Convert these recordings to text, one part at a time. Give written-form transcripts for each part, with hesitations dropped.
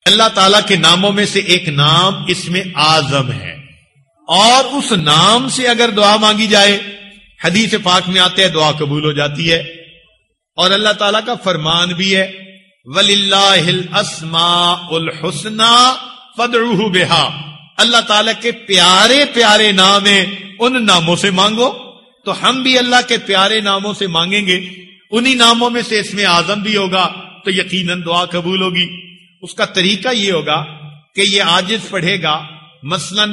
اللہ تعالیٰ کے ناموں میں سے ایک نام اسم اعظم ہے، اور اس نام سے اگر دعا مانگی جائے، حدیث پاک میں آتے ہے دعا قبول ہو جاتی ہے، اور اللہ تعالیٰ کا فرمان بھی ہے وَلِلَّهِ الْأَسْمَاءُ الْحُسْنَى فَادْعُوهُ بِهَا، اللہ تعالیٰ کے پیارے پیارے نام ہیں، ان ناموں سے مانگو۔ تو ہم بھی اللہ کے پیارے ناموں سے مانگیں گے، انہی ناموں میں سے اسم اعظم بھی ہوگا تو یقیناً دعا قبول ہوگی۔ اس کا طریقہ یہ ہوگا کہ یہ عاجز پڑھے گا مثلا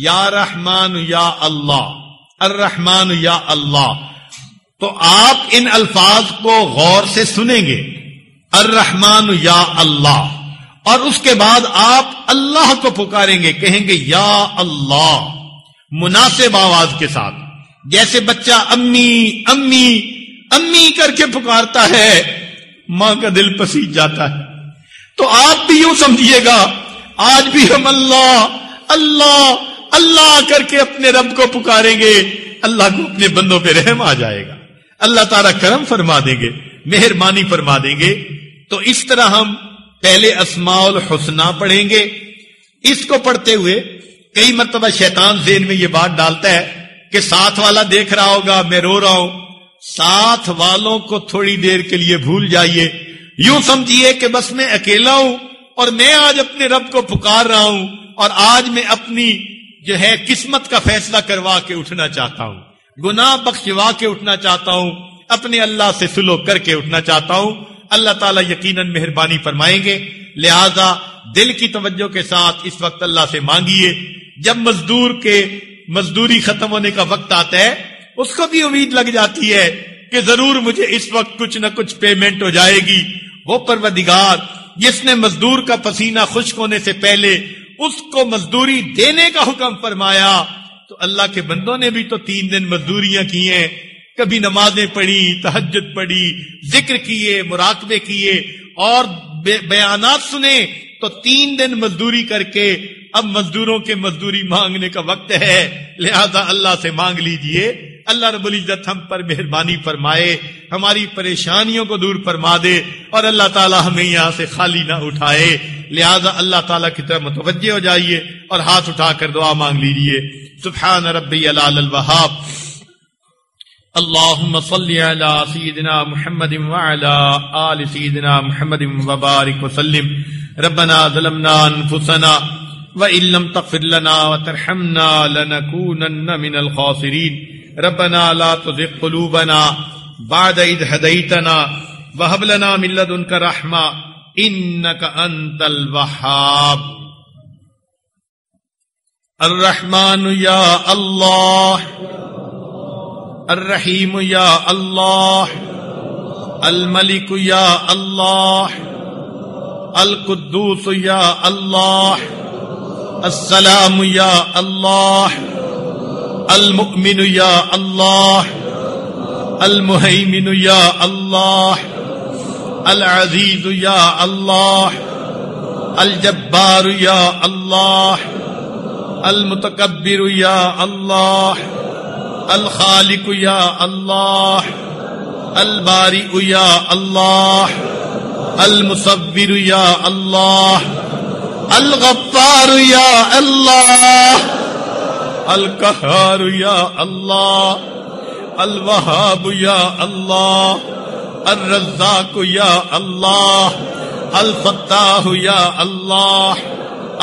یا رحمان یا اللہ، الرحمن یا اللہ، تو آپ ان الفاظ کو غور سے سنیں گے، الرحمن یا اللہ، اور اس کے بعد آپ اللہ کو پکاریں گے، کہیں گے یا اللہ مناسب آواز کے ساتھ، جیسے بچہ امی امی امی کر کے پکارتا ہے، ماں کا دل پسیج جاتا ہے۔ تو آپ بھی یوں سمجھیے گا آج بھی ہم اللہ اللہ اللہ کر کے اپنے رب کو پکاریں گے، اللہ کو اپنے بندوں پہ رحم آ جائے گا، اللہ تعالیٰ کرم فرما دیں گے، مہربانی فرما دیں گے۔ تو اس طرح ہم پہلے اسماء الحسنہ پڑھیں گے۔ اس کو پڑھتے ہوئے کئی مرتبہ شیطان ذہن میں یہ بات ڈالتا ہے کہ ساتھ والا دیکھ رہا ہوگا میں رو رہا ہوں، ساتھ والوں کو تھوڑی دیر کے لیے بھول جائیے، یوں سمجھیے کہ بس میں اکیلا ہوں اور میں آج اپنے رب کو پکار رہا ہوں، اور آج میں اپنی جو ہے قسمت کا فیصلہ کروا کے اٹھنا چاہتا ہوں، گناہ بخشوا کے اٹھنا چاہتا ہوں، اپنے اللہ سے سلوک کر کے اٹھنا چاہتا ہوں۔ اللہ تعالیٰ یقیناً مہربانی فرمائیں گے، لہذا دل کی توجہ کے ساتھ اس وقت اللہ سے مانگیے۔ جب مزدور کے مزدوری ختم ہونے کا وقت آتا ہے، اس کو بھی امید لگ جاتی ہے کہ ضرور مجھے اس وقت کچھ نہ کچھ پیمنٹ ہو جائے گی۔ وہ پروردگار جس نے مزدور کا پسینہ خشک ہونے سے پہلے اس کو مزدوری دینے کا حکم فرمایا، تو اللہ کے بندوں نے بھی تو 3 دن مزدوریاں کی ہیں، کبھی نمازیں پڑھی، تہجد پڑھی، ذکر کیے، مراقبے کیے اور بیانات سنے، تو 3 دن مزدوری کر کے اب مزدوروں کے مزدوری مانگنے کا وقت ہے، لہذا اللہ سے مانگ لیجئے۔ اللہ رب العزت ہم پر مہربانی فرمائے، ہماری پریشانیوں کو دور فرما دے، اور اللہ تعالی ہمیں یہاں سے خالی نہ اٹھائے۔ لہذا اللہ تعالیٰ کی طرف متوجہ ہو جائیے اور ہاتھ اٹھا کر دعا مانگ لیجئے۔ سبحان ربی العلی الوہاب، اللہم صلی علی سیدنا محمد وعلی آل سیدنا محمد وبارک وسلم۔ ربنا ظلمنا انفسنا وإن لم تغفر لنا وترحمنا لنكونن من الخاسرين۔ ربنا لا تزغ قلوبنا بعد إذ هديتنا وهب لنا من لدنك رحمة إنك أنت الوهاب۔ الرحمن يا الله، الرحيم يا الله، الملك يا الله، القدوس يا الله، السلام يا الله، المؤمن يا الله، المهيمن يا الله، العزيز يا الله، الجبار يا الله، المتكبر يا الله، الخالق يا الله، البارئ يا الله، المصور يا الله، الغفار يا الله، القهار يا الله، الوهاب يا الله، الرزاق يا الله، الفتاح يا الله،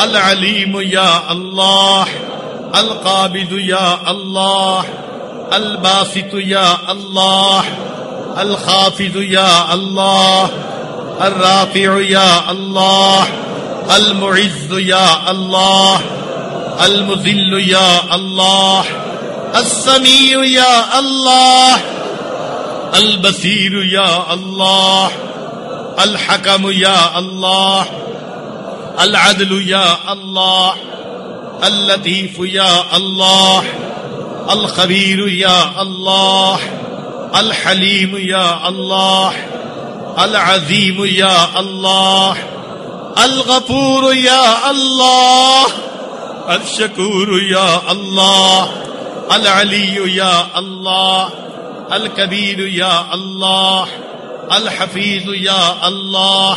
العليم يا الله، القابض يا الله، الباسط يا الله، الخافض يا الله، الرافع يا الله، المعز يا الله، المذل يا الله، السميع يا الله، البصير يا الله، الحكم يا الله، العدل يا الله، اللطيف يا الله، الخبير يا الله، الحليم يا الله، العظيم يا الله، الغفور يا الله، الشكور يا الله، العلي يا الله، الكبير يا الله، الحفيظ يا الله،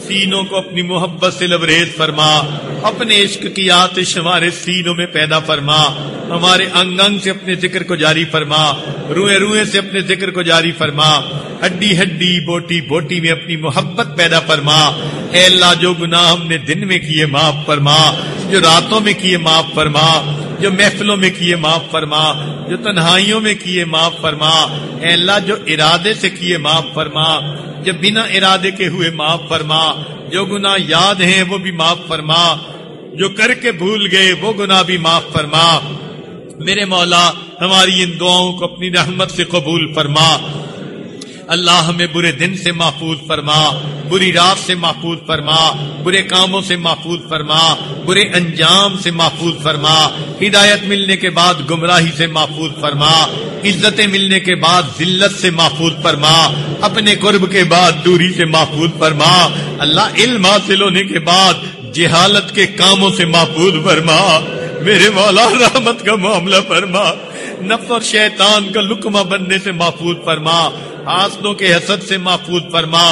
سینوں کو اپنی محبت سے لبریز فرما، اپنے عشق کی آتش ہمارے سینوں میں پیدا فرما، ہمارے انگ انگ سے اپنے ذکر کو جاری فرما، روئے روئے سے اپنے ذکر کو جاری فرما، ہڈی ہڈی بوٹی بوٹی میں اپنی محبت پیدا فرما۔ اے اللہ جو گناہ ہم نے دن میں کیے معاف فرما، جو راتوں میں کیے معاف فرما، جو محفلوں میں کیے معاف فرما، جو تنہائیوں میں کیے معاف فرما۔ اے اللہ جو ارادے سے کیے معاف فرما، جو بنا ارادے کے ہوئے معاف فرما، جو گناہ یاد ہیں وہ بھی معاف فرما، جو کر کے بھول گئے وہ گناہ بھی معاف فرما۔ میرے مولا ہماری ان دعاؤں کو اپنی رحمت سے قبول فرما۔ اللہ ہمیں برے دن سے محفوظ فرما، بری رات سے محفوظ فرما، برے کاموں سے محفوظ فرما، برے انجام سے محفوظ فرما، ہدایت ملنے کے بعد گمراہی سے محفوظ فرما، عزتیں ملنے کے بعد ذلت سے محفوظ فرما، اپنے قرب کے بعد دوری سے محفوظ فرما۔ اللہ علم حاصل ہونے کے بعد جہالت کے کاموں سے محفوظ فرما۔ میرے مولا رحمت کا معاملہ فرما، نفس اور شیطان کا لقمہ بننے سے محفوظ فرما، حاسدوں کے حسد سے محفوظ فرما،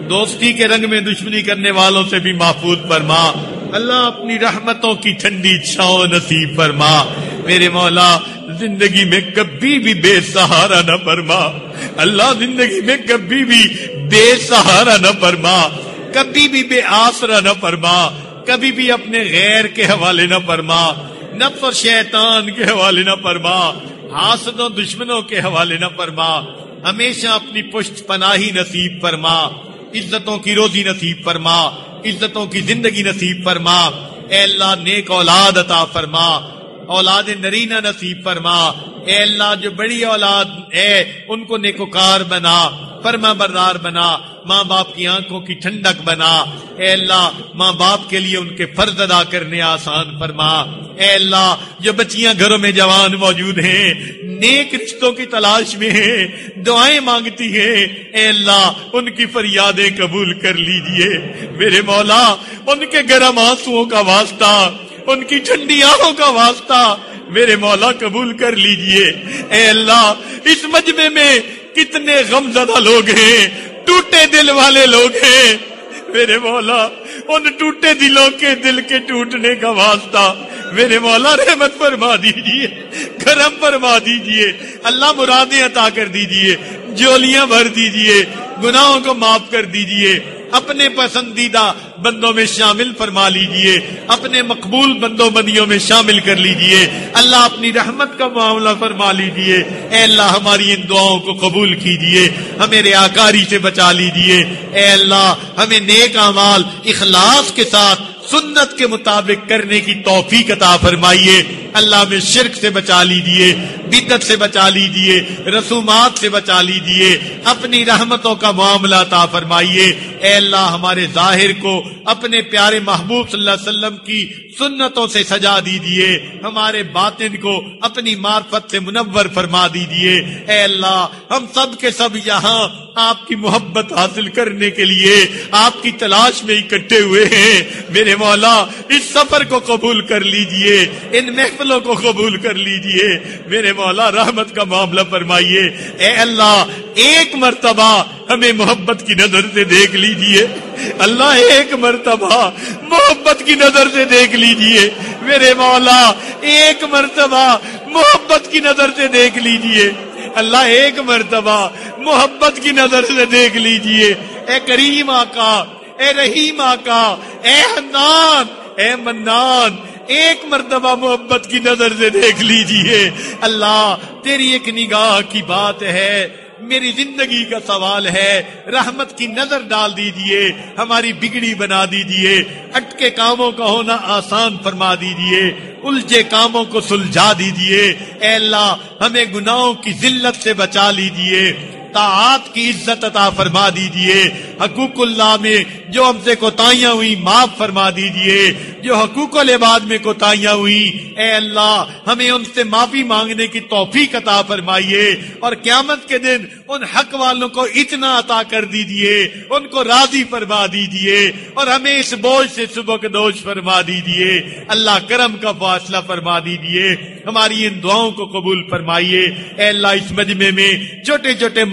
دوستی کے رنگ میں دشمنی کرنے والوں سے بھی محفوظ فرما۔ اللہ اپنی رحمتوں کی ٹھنڈی چھاؤں نصیب فرما۔ میرے مولا زندگی میں کبھی بھی بے سہارا نہ فرما، اللہ زندگی میں کبھی بھی بے سہارا نہ فرما، کبھی بھی بے آسرا نہ فرما، کبھی بھی اپنے غیر کے حوالے نہ فرما، نفس اور شیطان کے حوالے نہ فرما، حاسدوں دشمنوں کے حوالے نہ فرما۔ ہمیشہ اپنی پشت پناہی نصیب فرما، عزتوں کی روزی نصیب فرما، عزتوں کی زندگی نصیب فرما۔ اے اللہ نیک اولاد عطا فرما، اولاد نرینہ نصیب فرما۔ اے اللہ جو بڑی اولاد ہے ان کو نیکوکار بنا، فرما بردار بنا، ماں باپ کی آنکھوں کی ٹھنڈک بنا۔ اے اللہ ماں باپ کے لیے ان کے فرض ادا کرنے آسان فرما۔ اے اللہ جو بچیاں گھروں میں جوان موجود ہیں، نیک رشتوں کی تلاش میں ہیں، دعائیں مانگتی ہیں، اے اللہ ان کی فریادیں قبول کر لیجئے۔ میرے مولا ان کے گرم آنسوؤں کا واسطہ، ان کی ٹھنڈی آنکھوں کا واسطہ میرے مولا قبول کر لیجئے۔ اے اللہ اس مجمع میں کتنے غم زدہ لوگ ہیں، ٹوٹے دل والے لوگ ہیں، میرے مولا ان ٹوٹے دلوں کے دل کے ٹوٹنے کا واسطہ میرے مولا رحمت فرما دیجئے، کرم فرما دیجئے۔ اللہ مرادیں عطا کر دیجئے، جولیاں بھر دیجئے، گناہوں کو معاف کر دیجئے، اپنے پسندیدہ بندوں میں شامل فرما لیجئے، اپنے مقبول بندوں بندیوں میں شامل کر لیجئے۔ اللہ اپنی رحمت کا معاملہ فرما لیجئے۔ اے اللہ ہماری ان دعاؤں کو قبول کیجئے، ہمیں ریاکاری سے بچا لیجئے۔ اے اللہ ہمیں نیک اعمال اخلاص کے ساتھ سنت کے مطابق کرنے کی توفیق عطا فرمائیے۔ اللہ ہمیں شرک سے بچا لیجئے، بدعت سے بچا لیجئے، رسومات سے بچا لیجئے، اپنی رحمتوں کا معاملہ عطا فرمائیے۔ اے اللہ ہمارے ظاہر کو اپنے پیارے محبوب صلی اللہ علیہ وسلم کی سنتوں سے سجا دیجئے، ہمارے باطن کو اپنی معرفت سے منور فرما دیجئے۔ اے اللہ ہم سب کے سب یہاں آپ کی محبت حاصل کرنے کے لیے آپ کی تلاش میں اکٹھے ہوئے ہیں۔ میرے مولا اس سفر کو قبول کر لیجئے، ان محفلوں کو قبول کر لیجئے۔ میرے مولا رحمت کا معاملہ فرمائیے۔ اے اللہ ایک مرتبہ ہمیں محبت کی نظر سے دیکھ لیجئے، اللہ ایک مرتبہ محبت کی نظر سے دیکھ لیجئے۔ میرے مولا ایک مرتبہ محبت کی نظر سے دیکھ لیجئے، اللہ ایک مرتبہ محبت کی نظر سے دیکھ لیجئے۔ اے کریم آقا، اے رحیم آقا، اے حنان، اے منان، ایک مرتبہ محبت کی نظر سے دیکھ لیجئے۔ اللہ تیری ایک نگاہ کی بات ہے، میری زندگی کا سوال ہے، رحمت کی نظر ڈال دیجئے، ہماری بگڑی بنا دیجئے، اٹکے کاموں کا ہونا آسان فرما دیجئے، الجھے کاموں کو سلجھا دیجئے۔ اے اللہ ہمیں گناہوں کی ذلت سے بچا لیجئے، طاعات کی عزت عطا فرما دیجئے، حقوق اللہ میں جو ہم سے کوتاہیاں ہوئی معاف فرما دیجئے، جو حقوق العباد میں کوتاہیاں ہوئی اے اللہ ہمیں ان سے معافی مانگنے کی توفیق عطا فرمائیے، اور قیامت کے دن ان حق والوں کو اتنا عطا کر دیجئے، ان کو راضی فرما دیجئے، اور ہمیں اس بوجھ سے سبکدوش فرما دیجئے۔ اللہ کرم کا فاصلہ فرما دیجئے، ہماری ان دعاؤں کو قبول فرمائیے۔ اے اللہ اس مجمع میں چھوٹے چھوٹے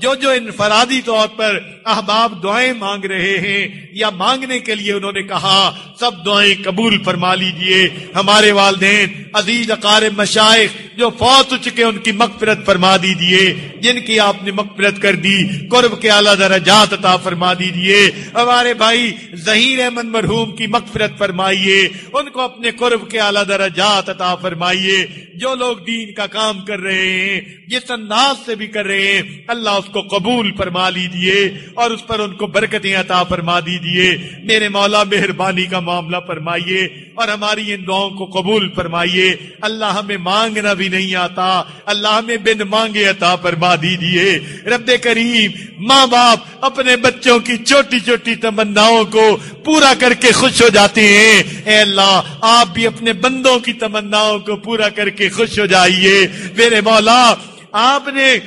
جو جو انفرادی طور پر احباب دعائیں مانگ رہے ہیں یا مانگنے کے لیے انہوں نے کہا، سب دعائیں قبول فرما لیجئے۔ ہمارے والدین، عزیز اقارب، مشائخ جو فوت ہو چکے ان کی مغفرت فرما دیجئے، جن کی آپ نے مغفرت کر دی قرب کے اعلیٰ درجات عطا فرما دیجئے۔ ہمارے بھائی ظہیر احمد مرحوم کی مغفرت فرمائیے، ان کو اپنے قرب کے اعلیٰ درجات عطا فرمائیے۔ جو لوگ دین کا کام کر رہے ہیں، جس انداز سے بھی کر رہے ہیں، اللہ اس کو قبول فرما لیجئے اور اس پر ان کو برکتیں عطا فرما دیجئے۔ میرے مولا مہربانی کا معاملہ فرمائیے اور ہماری ان دعاؤں کو قبول فرمائیے۔ اللہ ہمیں مانگنا بھی نہیں آتا، اللہ ہمیں بن مانگے عطا فرما دیجئے۔ رب کریم، ماں باپ اپنے بچوں کی چھوٹی چھوٹی تمناؤں کو پورا کر کے خوش ہو جاتے ہیں، اے اللہ آپ بھی اپنے بندوں کی تمناؤں کو پورا کر کے خوش ہو جائیے۔ میرے مولا، آپ نے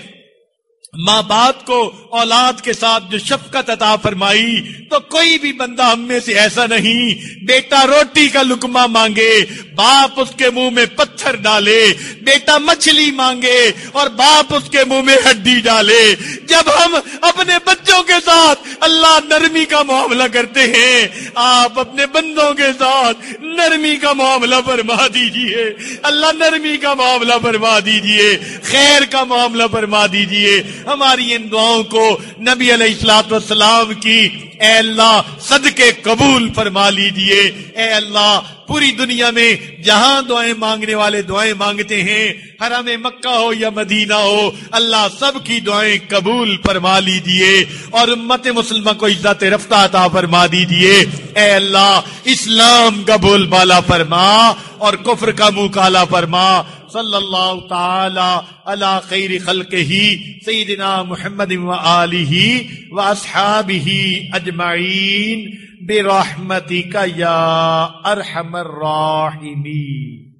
ماں باپ کو اولاد کے ساتھ جو شفقت عطا فرمائی، تو کوئی بھی بندہ ہم میں سے ایسا نہیں بیٹا روٹی کا لقمہ مانگے باپ اس کے منہ میں پتھر ڈالے، بیٹا مچھلی مانگے اور باپ اس کے منہ میں ہڈی ڈالے۔ جب ہم اپنے بچوں کے ساتھ اللہ نرمی کا معاملہ کرتے ہیں، آپ اپنے بندوں کے ساتھ نرمی کا معاملہ فرما دیجئے۔ اللہ نرمی کا معاملہ فرما دیجئے، خیر کا معاملہ فرما دیجئے۔ ہماری ان دعاؤں کو نبی علیہ الصلوۃ والسلام کی اے اللہ صدقے قبول فرما لیجئے۔ اے اللہ پوری دنیا میں جہاں دعائیں مانگنے والے دعائیں مانگتے ہیں، حرم مکہ ہو یا مدینہ ہو، اللہ سب کی دعائیں قبول فرما لیجئے اور امت مسلمہ کو عزت رفتہ عطا فرما دیجئے۔ اے اللہ اسلام کا بول بالا فرما اور کفر کا منہ کالا فرما۔ صلی اللہ تعالی علی خیر خلقہ سیدنا محمد وآلہ واصحابہ اجمعین برحمتک یا ارحم الراحمین۔